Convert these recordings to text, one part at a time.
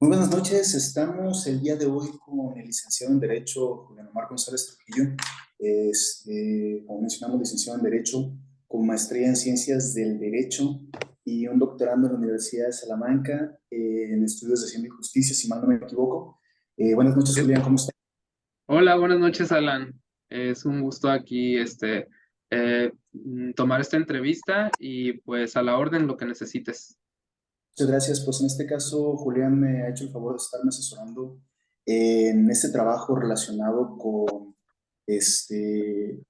Muy buenas noches, estamos el día de hoy con el licenciado en Derecho Julián Omar González Trujillo. Como mencionamos, licenciado en Derecho con maestría en Ciencias del Derecho y un doctorando en la Universidad de Salamanca en Estudios de Hacienda y Justicia, si mal no me equivoco. Buenas noches, Eh, Julián, ¿cómo está? Hola, buenas noches, Alan. Es un gusto aquí, tomar esta entrevista y pues a la orden lo que necesites. Muchas gracias. Pues en este caso, Julián me ha hecho el favor de estarme asesorando en este trabajo relacionado con este,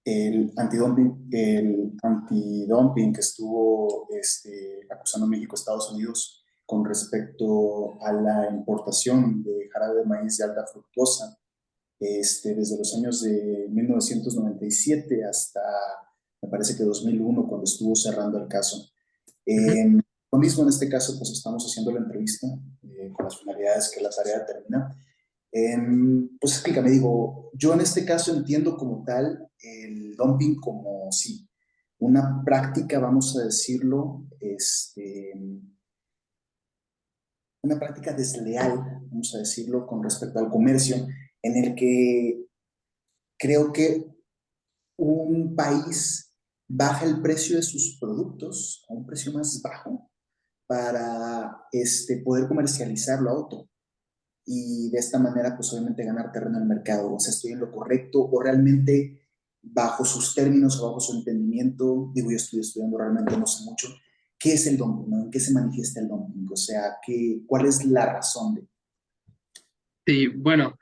el antidumping que estuvo acusando México a Estados Unidos con respecto a la importación de jarabe de maíz de alta fructosa, desde los años de 1997 hasta, me parece que 2001, cuando estuvo cerrando el caso. Ujú. Lo mismo en este caso, pues estamos haciendo la entrevista con las finalidades que la tarea determina. Pues explícame, digo, yo en este caso entiendo como tal el dumping como, sí, una práctica, vamos a decirlo, una práctica desleal, vamos a decirlo, con respecto al comercio, en el que creo que un país baja el precio de sus productos a un precio más bajo para poder comercializarlo a otro y de esta manera, pues obviamente ganar terreno en el mercado. O sea, estoy en lo correcto o realmente bajo sus términos o bajo su entendimiento, digo, yo estoy estudiando realmente, no sé mucho, ¿qué es el dumping? ¿No? ¿En qué se manifiesta el dumping? O sea, ¿cuál es la razón de? Sí, bueno,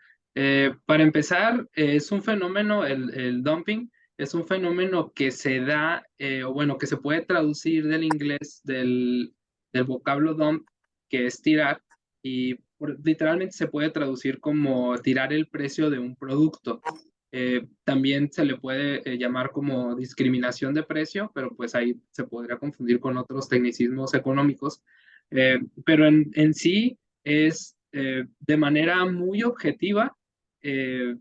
para empezar, es un fenómeno, el dumping, es un fenómeno que se da, o bueno, que se puede traducir del inglés, del vocablo dump, que es tirar, y literalmente se puede traducir como tirar el precio de un producto. También se le puede llamar como discriminación de precio, pero pues ahí se podría confundir con otros tecnicismos económicos. Pero en sí es de manera muy objetiva eh,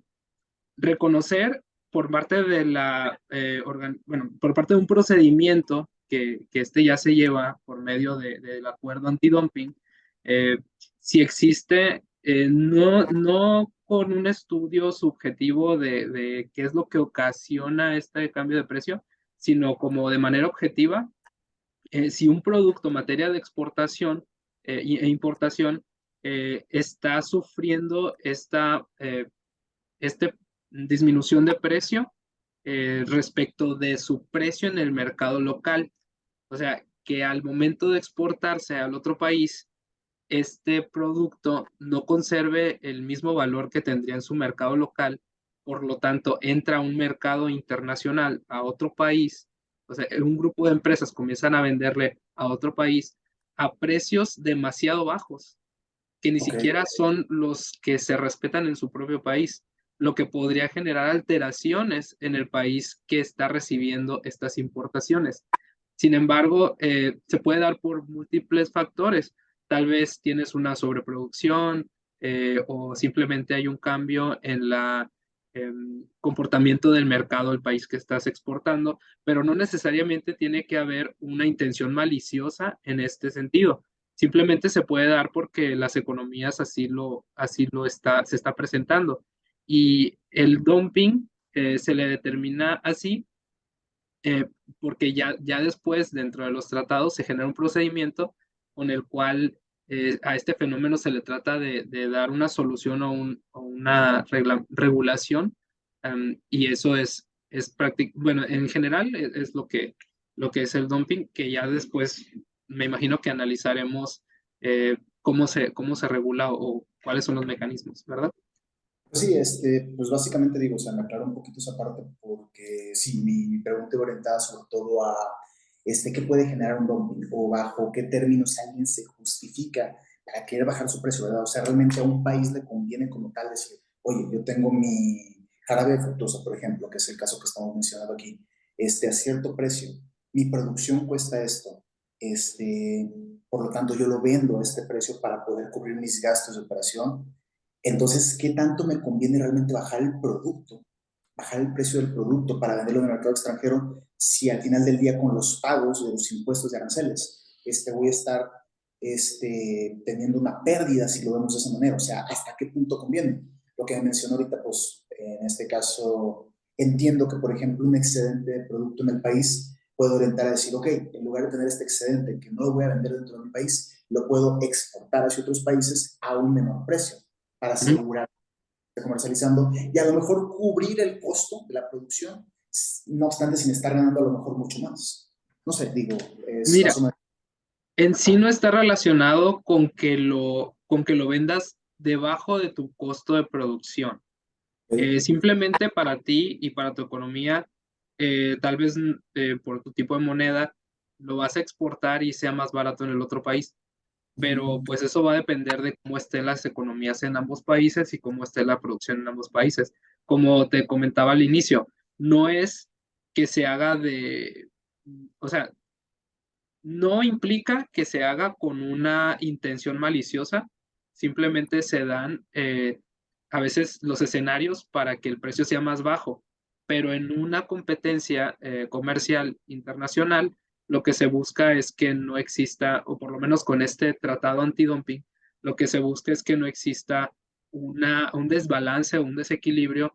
reconocer por parte de bueno, por parte de un procedimiento que este ya se lleva por medio del acuerdo antidumping, eh, si existe, no con un estudio subjetivo de qué es lo que ocasiona este cambio de precio, sino como de manera objetiva, si un producto, materia de exportación e importación, está sufriendo este disminución de precio respecto de su precio en el mercado local. O sea, que al momento de exportarse al otro país, este producto no conserve el mismo valor que tendría en su mercado local, por lo tanto, entra a un mercado internacional, a otro país, o sea, un grupo de empresas comienzan a venderle a otro país a precios demasiado bajos, que ni Ok, siquiera son los que se respetan en su propio país, lo que podría generar alteraciones en el país que está recibiendo estas importaciones. Sin embargo, se puede dar por múltiples factores. Tal vez tienes una sobreproducción o simplemente hay un cambio en la comportamiento del mercado del país que estás exportando, pero no necesariamente tiene que haber una intención maliciosa en este sentido. Simplemente se puede dar porque las economías se está presentando. Y el dumping se le determina así eh, porque ya después, dentro de los tratados, se genera un procedimiento con el cual a este fenómeno se le trata de dar una solución o una regulación, y eso es práctico. Bueno, en general es lo que es el dumping, que ya después me imagino que analizaremos cómo se regula o cuáles son los mecanismos, ¿verdad? pues sí, pues básicamente digo, o sea, me aclaro un poquito esa parte porque sí, mi pregunta iba orientada sobre todo a qué puede generar un dumping o bajo qué términos alguien se justifica para querer bajar su precio, ¿verdad? O sea, realmente a un país le conviene como tal decir, oye, yo tengo mi jarabe de fructosa, por ejemplo, que es el caso que estamos mencionando aquí, a cierto precio, mi producción cuesta esto, por lo tanto yo lo vendo a este precio para poder cubrir mis gastos de operación. Entonces, ¿qué tanto me conviene realmente bajar el producto, bajar el precio del producto para venderlo en el mercado extranjero si al final del día con los pagos de los impuestos de aranceles voy a estar teniendo una pérdida, si lo vemos de esa manera. O sea, ¿hasta qué punto conviene? Lo que mencionó ahorita, pues en este caso, entiendo que, por ejemplo, un excedente de producto en el país puedo orientar a decir, ok, en lugar de tener este excedente que no lo voy a vender dentro de mi país, lo puedo exportar hacia otros países a un menor precio para Ujú. asegurar que comercializando y a lo mejor cubrir el costo de la producción, no obstante sin estar ganando a lo mejor mucho más. No sé, digo, es Mira, más o menos. en sí no está relacionado con que lo vendas debajo de tu costo de producción. Simplemente para ti y para tu economía, tal vez por tu tipo de moneda, lo vas a exportar y sea más barato en el otro país. Pero pues eso va a depender de cómo estén las economías en ambos países y cómo esté la producción en ambos países. Como te comentaba al inicio, no es que se haga o sea, no implica que se haga con una intención maliciosa, simplemente se dan a veces los escenarios para que el precio sea más bajo, pero en una competencia comercial internacional, lo que se busca es que no exista, o por lo menos con este tratado antidumping, lo que se busca es que no exista un desbalance o un desequilibrio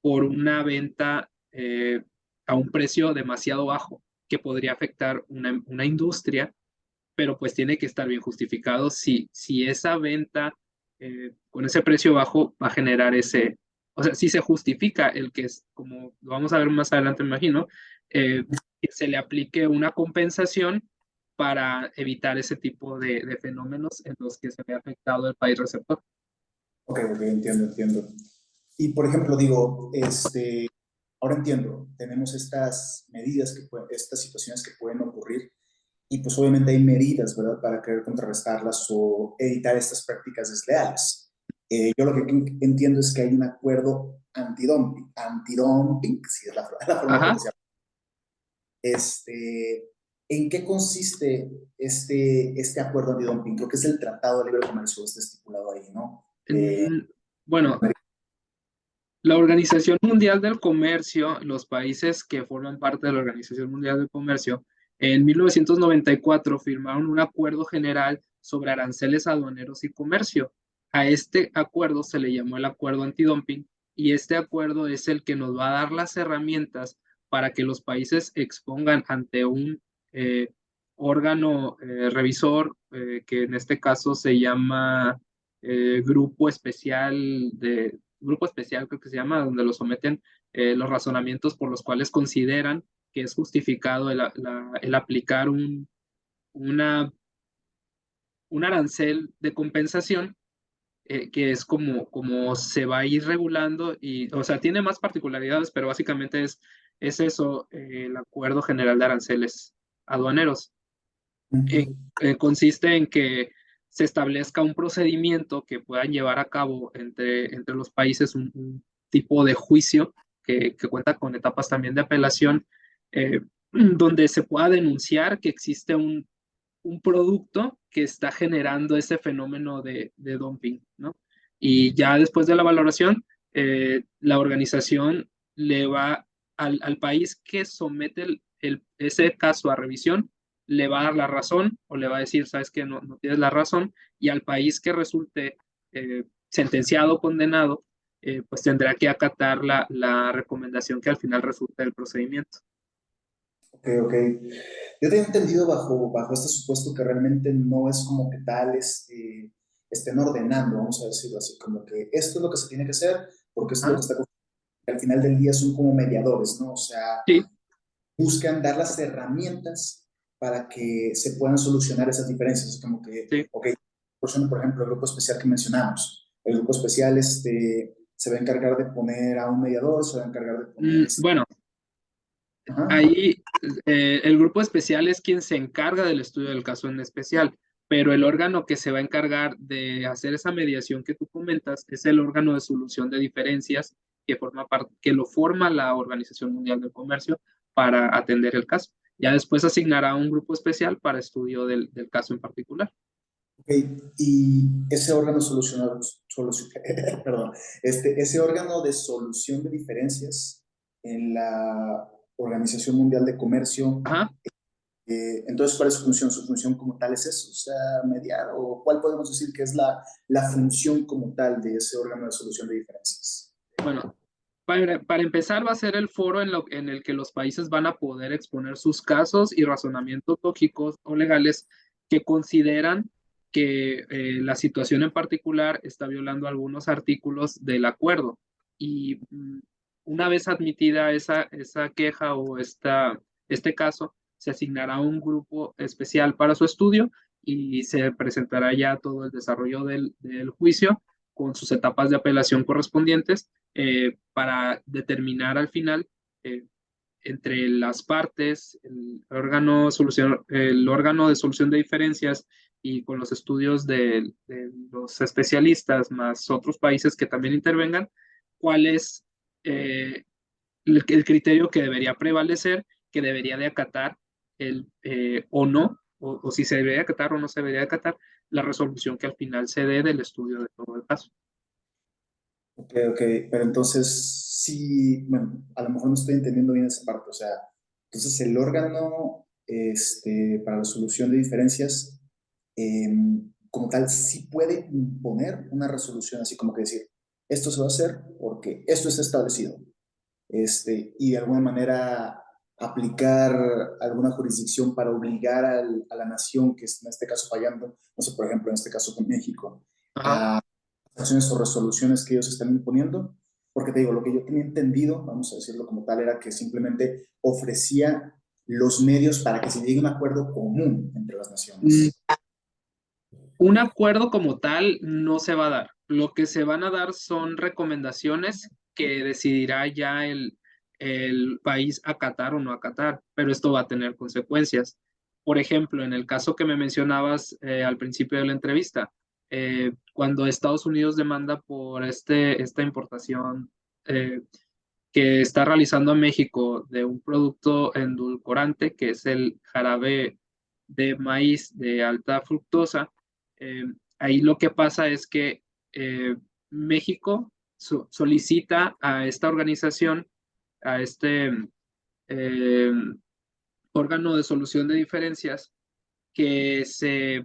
por una venta a un precio demasiado bajo que podría afectar una industria, pero pues tiene que estar bien justificado si esa venta con ese precio bajo va a generar o sea, si se justifica el que es, como lo vamos a ver más adelante, me imagino, que se le aplique una compensación para evitar ese tipo de fenómenos en los que se ve afectado el país receptor. Ok, ok, entiendo, entiendo. Y por ejemplo, digo, ahora entiendo, tenemos estas medidas, estas situaciones que pueden ocurrir y pues obviamente hay medidas, ¿verdad?, para querer contrarrestarlas o evitar estas prácticas desleales. Yo lo que entiendo es que hay un acuerdo antidumping, si es la forma Ajá. como se llama. ¿En qué consiste este acuerdo antidumping? Creo que es el Tratado de Libre Comercio, está estipulado ahí, ¿no? Bueno, la Organización Mundial del Comercio, los países que forman parte de la Organización Mundial del Comercio, en 1994 firmaron un acuerdo general sobre aranceles aduaneros y comercio. A este acuerdo se le llamó el acuerdo antidumping y este acuerdo es el que nos va a dar las herramientas para que los países expongan ante un órgano revisor, que en este caso se llama Grupo Especial Grupo Especial, creo que se llama, donde lo someten los razonamientos por los cuales consideran que es justificado el aplicar una, un arancel de compensación, que es como se va a ir regulando y, o sea, tiene más particularidades, pero básicamente es eso, el Acuerdo General de Aranceles Aduaneros. Consiste en que se establezca un procedimiento que puedan llevar a cabo entre los países un tipo de juicio que cuenta con etapas también de apelación, donde se pueda denunciar que existe un producto que está generando ese fenómeno de dumping, ¿no? Y ya después de la valoración, la organización le va al país que somete ese caso a revisión, le va a dar la razón o le va a decir, sabes que no tienes la razón, y al país que resulte sentenciado o condenado, pues tendrá que acatar la recomendación que al final resulte del procedimiento. Ok, ok. Yo tenía entendido bajo este supuesto que realmente no es como que tal estén ordenando, vamos a decirlo así, como que esto es lo que se tiene que hacer porque esto es lo Ajá. que está. Al final del día son como mediadores, ¿no? O sea, Sí, buscan dar las herramientas para que se puedan solucionar esas diferencias. Es como que, sí. ok, por ejemplo, el grupo especial que mencionamos. El grupo especial se va a encargar de poner a un mediador, se va a encargar de poner. Bueno, Ajá. ahí el grupo especial es quien se encarga del estudio del caso en especial, pero el órgano que se va a encargar de hacer esa mediación que tú comentas es el órgano de solución de diferencias que lo forma la Organización Mundial del Comercio para atender el caso. Ya después asignará un grupo especial para estudio del caso en particular. Ok, y ese órgano perdón, ese órgano de solución de diferencias en la Organización Mundial de Comercio, Ajá. Entonces, ¿cuál es su función? Su función como tal es eso, o sea, mediar, o cuál podemos decir que es la función como tal de ese órgano de solución de diferencias. Bueno, para empezar va a ser el foro en el que los países van a poder exponer sus casos y razonamientos lógicos o legales que consideran que la situación en particular está violando algunos artículos del acuerdo. Y una vez admitida esa queja o este caso, se asignará un grupo especial para su estudio y se presentará ya todo el desarrollo del juicio con sus etapas de apelación correspondientes para determinar al final eh, entre las partes, el órgano de solución de diferencias y con los estudios de los especialistas más otros países que también intervengan, cuál es el criterio que debería prevalecer, que debería de acatar o no, o si se debería acatar o no se debería acatar la resolución que al final se dé del estudio de todo el caso. Ok, ok, pero entonces sí, bueno, a lo mejor no estoy entendiendo bien esa parte, o sea, entonces el órgano para la solución de diferencias, eh, como tal, sí puede imponer una resolución, así como que decir, esto se va a hacer porque esto está establecido, y de alguna manera aplicar alguna jurisdicción para obligar a la nación que es en este caso fallando, no sé, por ejemplo, en este caso con México, Ajá. acciones o resoluciones que ellos están imponiendo, porque te digo, lo que yo tenía entendido, vamos a decirlo como tal, era que simplemente ofrecía los medios para que se llegue a un acuerdo común entre las Mm, naciones. Un acuerdo como tal no se va a dar. Lo que se van a dar son recomendaciones que decidirá ya el país acatar o no acatar, pero esto va a tener consecuencias. Por ejemplo, en el caso que me mencionabas al principio de la entrevista, cuando Estados Unidos demanda por esta importación eh, que está realizando a México de un producto endulcorante, que es el jarabe de maíz de alta fructosa, eh, ahí lo que pasa es que México solicita a esta organización, a este eh, órgano de solución de diferencias, que se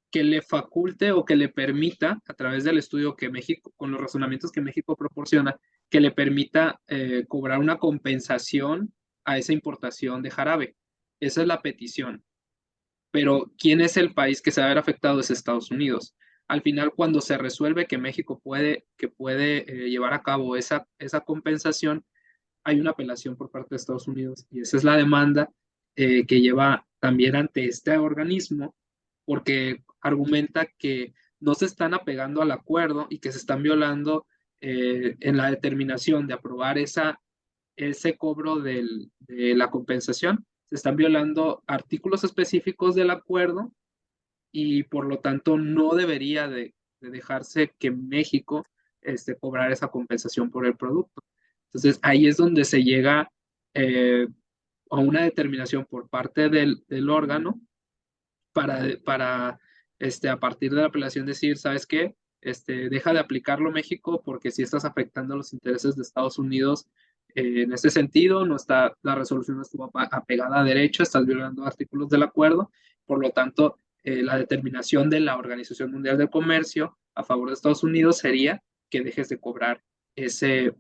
que le faculte o que le permita, a través del estudio que México, con los razonamientos que México proporciona, que le permita cobrar una compensación a esa importación de jarabe. Esa es la petición. Pero ¿quién es el país que se va a ver afectado? Es Estados Unidos. Al final, cuando se resuelve que México puede llevar a cabo esa compensación, hay una apelación por parte de Estados Unidos y esa es la demanda que lleva también ante este organismo porque argumenta que no se están apegando al acuerdo y que se están violando en la determinación de aprobar ese cobro de la compensación. Se están violando artículos específicos del acuerdo y por lo tanto no debería de dejarse que México cobrar esa compensación por el producto. Entonces ahí es donde se llega eh, a una determinación por parte del órgano para a partir de la apelación decir, ¿sabes qué? Deja de aplicarlo México porque si estás afectando los intereses de Estados Unidos en ese sentido, no está, la resolución no estuvo apegada a derecho, estás violando artículos del acuerdo, por lo tanto, la determinación de la Organización Mundial del Comercio a favor de Estados Unidos sería que dejes de cobrar ese,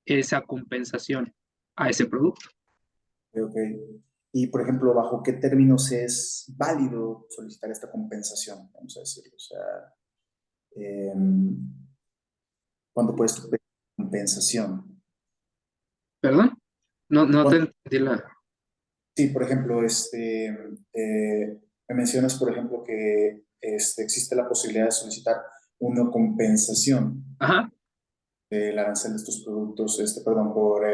esa compensación a ese producto. Ok. Y, por ejemplo, ¿bajo qué términos es válido solicitar esta compensación? Vamos a decirlo. O sea, eh, ¿cuándo puedes tu pedir compensación? ¿Perdón? No te ¿Cuándo- entendí la... Sí, por ejemplo, me mencionas, por ejemplo, que existe la posibilidad de solicitar una compensación Ajá. del arancel de estos productos, perdón, por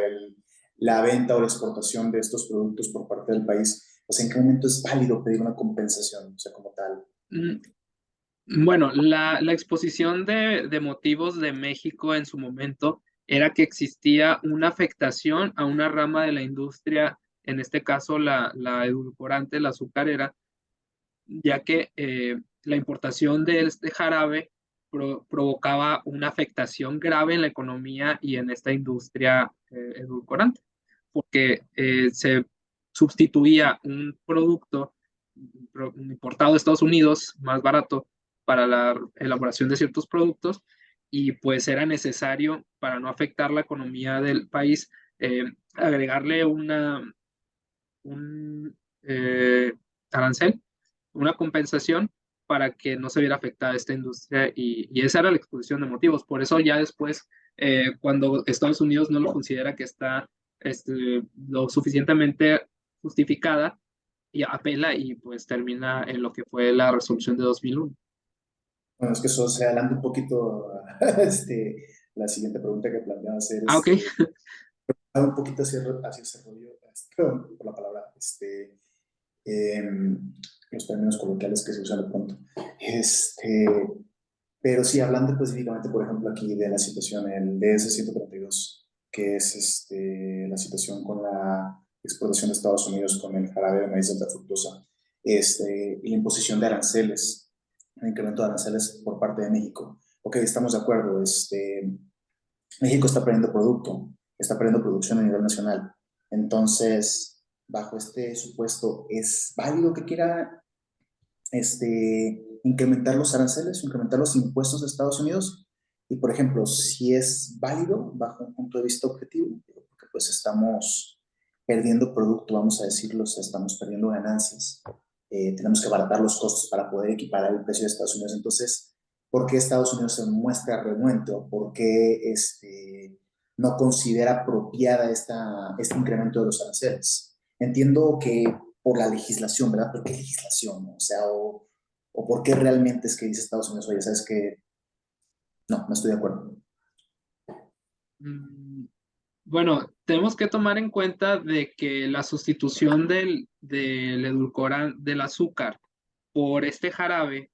la venta o la exportación de estos productos por parte del país. O sea, ¿en qué momento es válido pedir una compensación? O sea, como tal. Mm, Bueno, la exposición de motivos de México en su momento era que existía una afectación a una rama de la industria, en este caso la edulcorante, la azucarera, ya que la importación de este jarabe provocaba una afectación grave en la economía y en esta industria edulcorante, porque sustituía un producto importado de Estados Unidos más barato para la elaboración de ciertos productos y pues era necesario para no afectar la economía del país agregarle un arancel, una compensación para que no se viera afectada esta industria y esa era la exposición de motivos. Por eso ya después, cuando Estados Unidos no lo considera que está lo suficientemente justificada, y apela y pues termina en lo que fue la resolución de 2001. Bueno, es que eso se adelanta un poquito a la siguiente pregunta que planteaba hacer, Ah, ok. un poquito hacia ese rollo, perdón por la palabra, los términos coloquiales que se usan de pronto. Pero sí, hablando específicamente, por ejemplo, aquí de la situación, el DS-132, que es la situación con la exportación de Estados Unidos con el jarabe de maíz de alta fructosa, y la imposición de aranceles, el incremento de aranceles por parte de México. Ok, estamos de acuerdo, México está perdiendo producto, está perdiendo producción a nivel nacional. Entonces, bajo este supuesto, ¿es válido que quiera incrementar los aranceles, incrementar los impuestos de Estados Unidos? Y, por ejemplo, si es válido bajo un punto de vista objetivo, porque pues estamos perdiendo producto, vamos a decirlo, o sea, estamos perdiendo ganancias, tenemos que abaratar los costos para poder equiparar el precio de Estados Unidos. Entonces, ¿por qué Estados Unidos se muestra renuente? ¿Por qué no considera apropiada este incremento de los aranceles? Entiendo que por la legislación, ¿verdad? ¿Por qué legislación? O sea, o por qué realmente es que dice Estados Unidos, oye, ¿sabes qué? No estoy de acuerdo. Bueno, tenemos que tomar en cuenta de que la sustitución del edulcorante del azúcar por este jarabe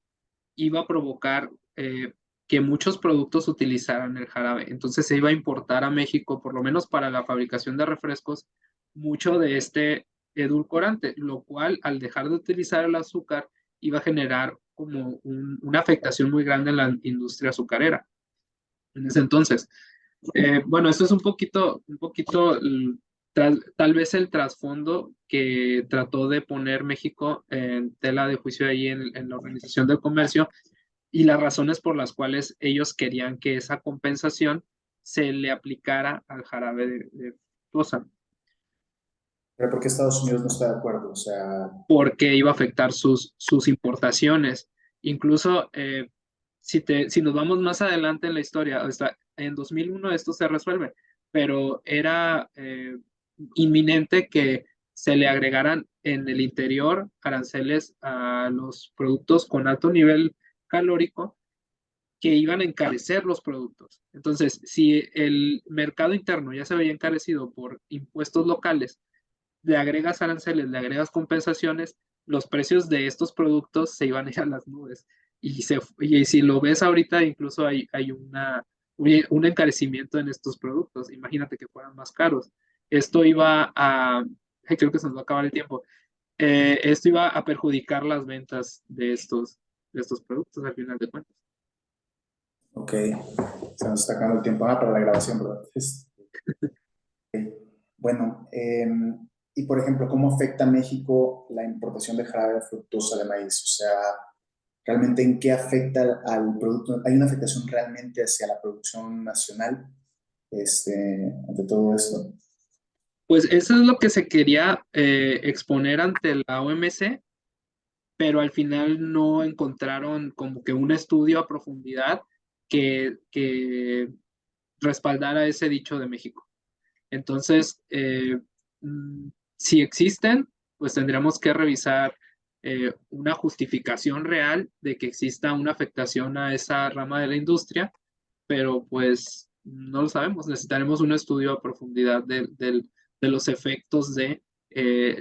iba a provocar que muchos productos utilizaran el jarabe. Entonces se iba a importar a México, por lo menos para la fabricación de refrescos, mucho de este edulcorante, lo cual al dejar de utilizar el azúcar iba a generar como una afectación muy grande en la industria azucarera en ese entonces. Bueno, esto es un poquito tal vez el trasfondo que trató de poner México en tela de juicio ahí en la Organización del Comercio y las razones por las cuales ellos querían que esa compensación se le aplicara al jarabe de fructosa, Pero ¿por qué Estados Unidos no está de acuerdo? O sea, porque iba a afectar sus importaciones. Incluso si nos vamos más adelante en la historia, o sea, en 2001 esto se resuelve, pero era inminente que se le agregaran en el interior aranceles a los productos con alto nivel calórico que iban a encarecer los productos. Entonces, si el mercado interno ya se veía encarecido por impuestos locales, le agregas aranceles, le agregas compensaciones, los precios de estos productos se iban a ir a las nubes. Y si lo ves ahorita, incluso hay un encarecimiento en estos productos. Imagínate que fueran más caros. Esto iba a, creo que se nos va a acabar el tiempo, esto iba a perjudicar las ventas de estos productos al final de cuentas. ok, se nos está acabando el tiempo para la grabación, ¿verdad? Bueno, y por ejemplo, ¿cómo afecta a México la importación de jarabe de fructosa de maíz? O sea, ¿realmente en qué afecta al producto? ¿Hay una afectación realmente hacia la producción nacional ante todo esto? Pues eso es lo que se quería exponer ante la OMC, pero al final no encontraron como que un estudio a profundidad que respaldara ese dicho de México. Entonces, si existen, pues tendríamos que revisar una justificación real de que exista una afectación a esa rama de la industria, pero pues no lo sabemos. Necesitaremos un estudio a profundidad de los efectos de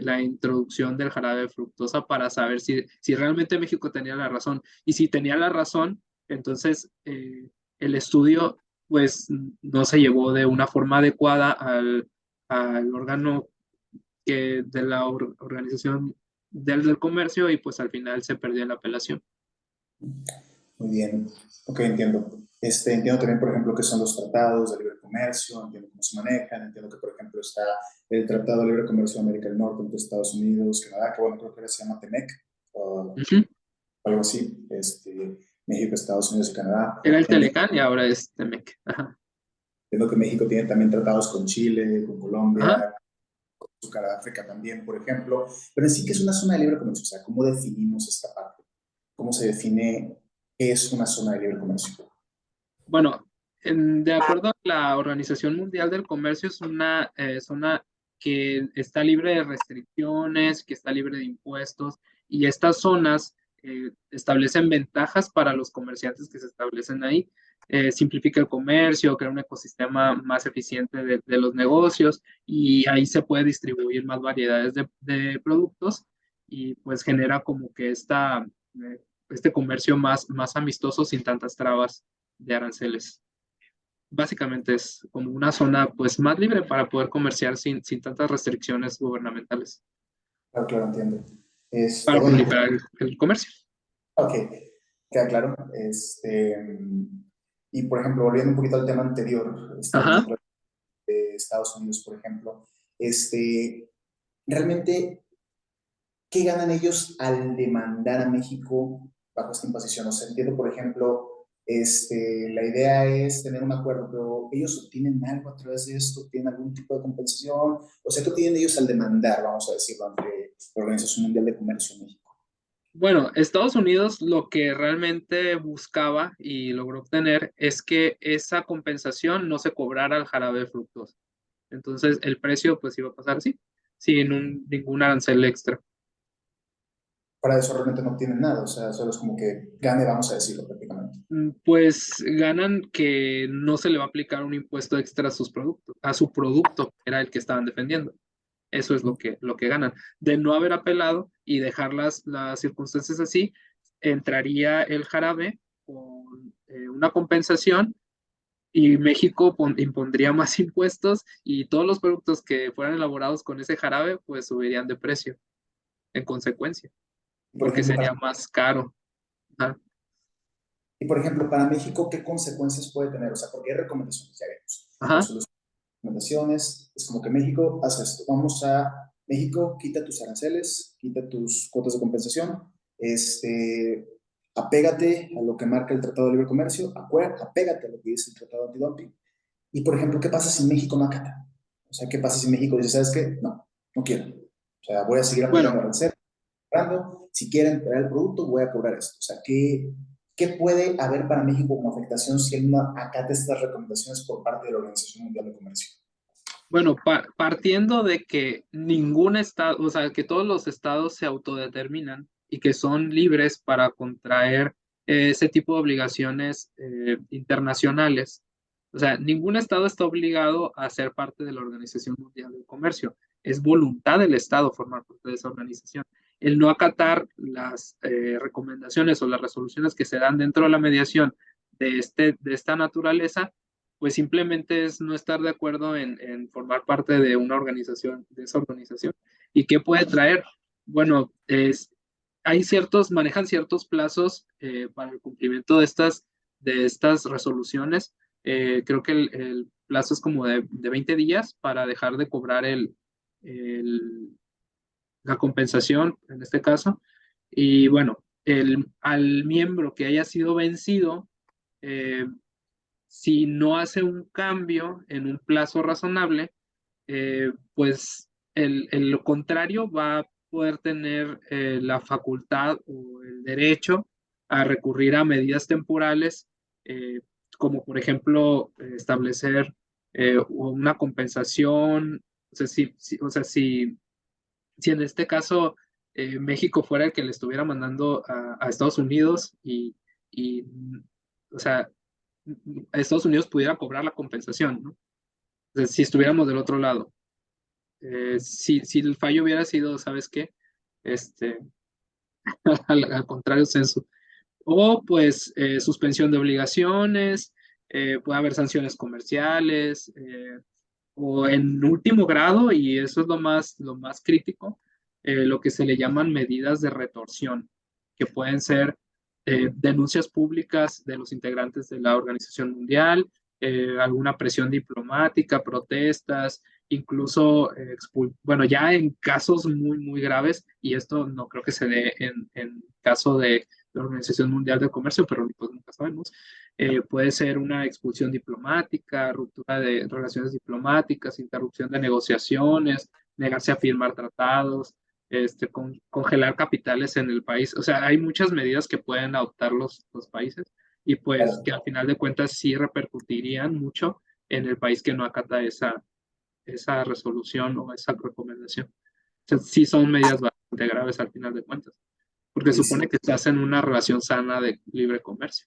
la introducción del jarabe de fructosa para saber si realmente México tenía la razón. Y si tenía la razón, entonces el estudio pues no se llevó de una forma adecuada al órgano de la organización del comercio y pues al final se perdió en la apelación. Muy bien, ok, entiendo. Entiendo también, por ejemplo, que son los tratados de libre comercio comercio, entiendo cómo se manejan, entiendo que, por ejemplo, está el Tratado de Libre Comercio de América del Norte entre Estados Unidos, Canadá, que bueno, creo que ahora se llama TEMEC, o Ujú. algo así, México, Estados Unidos y Canadá. Era el Entiendo, Telecán y ahora es Temec. Ajá. entiendo que México tiene también tratados con Chile, con Ajá. Colombia, con Azúcar de África también, por ejemplo, pero en sí que es una zona de libre comercio, o sea, ¿cómo definimos esta parte? ¿Cómo se define qué es una zona de libre comercio? Bueno, de acuerdo a la Organización Mundial del Comercio, es una zona que está libre de restricciones, que está libre de impuestos, y estas zonas establecen ventajas para los comerciantes que se establecen ahí. Simplifica el comercio, crea un ecosistema más eficiente de los negocios, y ahí se puede distribuir más variedades de productos, y pues genera como que este comercio más amistoso sin tantas trabas de aranceles. Básicamente es como una zona pues más libre para poder comerciar sin tantas restricciones gubernamentales, Claro, claro, entiendo. para Bueno, proliferar el comercio. ok, queda claro. Y por ejemplo, volviendo un poquito al tema anterior, Ajá. de Estados Unidos, por ejemplo, realmente, ¿qué ganan ellos al demandar a México bajo esta imposición? O sea, entiendo, por ejemplo, la idea es tener un acuerdo, pero ellos obtienen algo a través de esto, tienen algún tipo de compensación. O sea, ¿qué obtienen ellos al demandar, vamos a decirlo, ante la Organización Mundial de Comercio en México? Bueno, Estados Unidos lo que realmente buscaba y logró obtener es que esa compensación no se cobrara al jarabe de fructosa. Entonces el precio pues iba a pasar así, sin ningún arancel extra. Para eso realmente no obtienen nada, o sea, solo es como que gane, vamos a decirlo prácticamente. Pues ganan que no se le va a aplicar un impuesto extra a sus productos, a su producto, que era el que estaban defendiendo. Eso es lo que ganan. De no haber apelado y dejar las circunstancias así, entraría el jarabe con una compensación y México impondría más impuestos y todos los productos que fueran elaborados con ese jarabe, pues subirían de precio en consecuencia, Por porque ejemplo, sería más caro. Ajá. y por ejemplo, para México, ¿qué consecuencias puede tener? O sea, porque hay recomendaciones, ya vemos. Ajá. Resolución de recomendaciones, es como que México hace esto. México, quita tus aranceles, quita tus cuotas de compensación, apégate a lo que marca el Tratado de Libre Comercio, apégate a lo que dice el Tratado Antidumping. Y por ejemplo, ¿qué pasa si México no acata? O sea, ¿qué pasa si México dice, ¿sabes qué? No, no quiero. O sea, voy a seguir aplicando Bueno, aranceles, si quieren traer el producto, voy a cobrar esto. O sea, ¿qué puede haber para México como afectación si él no acata estas recomendaciones por parte de la Organización Mundial de Comercio? Bueno, partiendo de que ningún estado, o sea, que todos los estados se autodeterminan y que son libres para contraer ese tipo de obligaciones internacionales. O sea, ningún estado está obligado a ser parte de la Organización Mundial del Comercio. Es voluntad del estado formar parte de esa organización. El no acatar las recomendaciones o las resoluciones que se dan dentro de la mediación de esta naturaleza pues simplemente es no estar de acuerdo en formar parte de una organización, de esa organización. ¿Y qué puede traer? Bueno, manejan ciertos plazos para el cumplimiento de estas resoluciones. Creo que el plazo es como de 20 días para dejar de cobrar el- la compensación, en este caso. Y bueno, al miembro que haya sido vencido, eh, si no hace un cambio en un plazo razonable, pues lo contrario va a poder tener la facultad o el derecho a recurrir a medidas temporales, eh, como por ejemplo establecer una compensación. O sea, si en este caso México fuera el que le estuviera mandando a Estados Unidos y, o sea, Estados Unidos pudiera cobrar la compensación, ¿no? O sea, si estuviéramos del otro lado. Si el fallo hubiera sido, ¿sabes qué? Este, al contrario, censo. O pues suspensión de obligaciones, puede haber sanciones comerciales, o en último grado, y eso es lo más crítico, lo que se le llaman medidas de retorsión, que pueden ser denuncias públicas de los integrantes de la Organización Mundial, alguna presión diplomática, protestas, incluso, bueno, ya en casos muy, muy graves, y esto no creo que se dé en caso de la Organización Mundial de Comercio, pero pues nunca sabemos, puede ser una expulsión diplomática, ruptura de relaciones diplomáticas, interrupción de negociaciones, negarse a firmar tratados, congelar capitales en el país. O sea, hay muchas medidas que pueden adoptar los países y pues Claro, que al final de cuentas sí repercutirían mucho en el país que no acata esa resolución o esa recomendación. O sea, sí son medidas bastante graves al final de cuentas, porque sí, sí, supone que estás en una relación sana de libre comercio.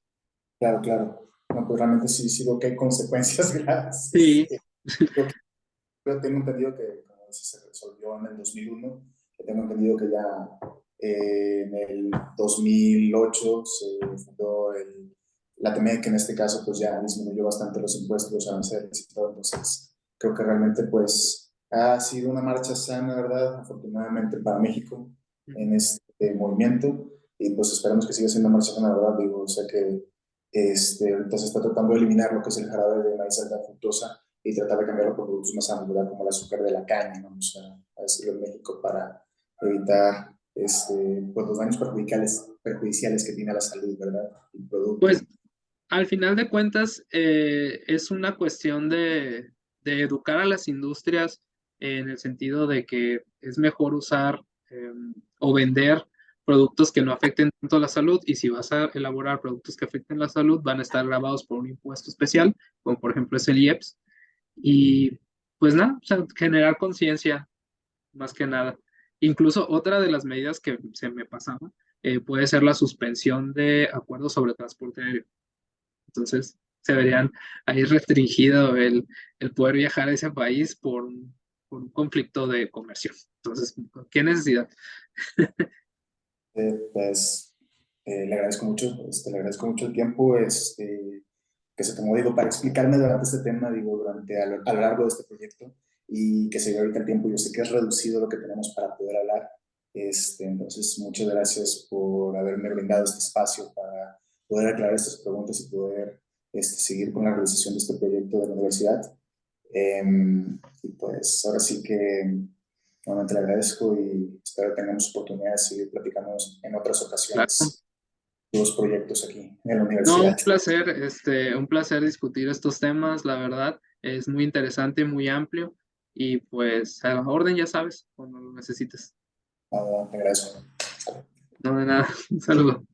claro, claro. No, pues realmente sí, sí veo que hay consecuencias graves. Sí, Lo que yo tengo entendido que, como dices, se resolvió en el 2001, que tengo entendido que ya en el 2008 se fundó la TEMEC, que en este caso pues ya disminuyó bastante los impuestos, los aranceles y todo. Entonces, creo que realmente pues ha sido una marcha sana, ¿verdad? Afortunadamente para México en este movimiento, y pues esperamos que siga siendo una marcha sana, ¿verdad? Digo, sé que ahorita se está tratando de eliminar lo que es el jarabe de maíz alta fructosa y tratar de cambiarlo por productos más sanos, ¿verdad? Como el azúcar de la caña, vamos a decirlo en México, para evitar pues los daños perjudiciales que tiene a la salud, ¿verdad? El producto. pues al final de cuentas es una cuestión de educar a las industrias en el sentido de que es mejor usar o vender productos que no afecten tanto la salud, y si vas a elaborar productos que afecten la salud van a estar grabados por un impuesto especial, como por ejemplo es el IEPS. Y pues nada, o sea, generar conciencia más que nada. Incluso otra de las medidas que se me pasaba puede ser la suspensión de acuerdos sobre transporte aéreo. Entonces, se verían ahí restringido el poder viajar a ese país por un conflicto de comercio. Entonces, ¿qué necesidad? Pues le agradezco mucho, le agradezco mucho el tiempo que se tomó, digo, para explicarme durante este tema, digo, a lo largo de este proyecto, y que se dio ahorita el tiempo. Yo sé que es reducido lo que tenemos para poder hablar. Entonces, muchas gracias por haberme brindado este espacio para poder aclarar estas preguntas y poder seguir con la realización de este proyecto de la universidad. Y pues ahora sí que nuevamente le agradezco y espero que tengamos oportunidad de seguir platicando en otras Claro. ocasiones de los proyectos aquí en la No, universidad. un placer discutir estos temas, la verdad, es muy interesante, muy amplio, y pues a la orden, ya sabes, cuando lo necesites. Nada, te agradezco. No de nada, un saludo.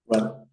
Bueno.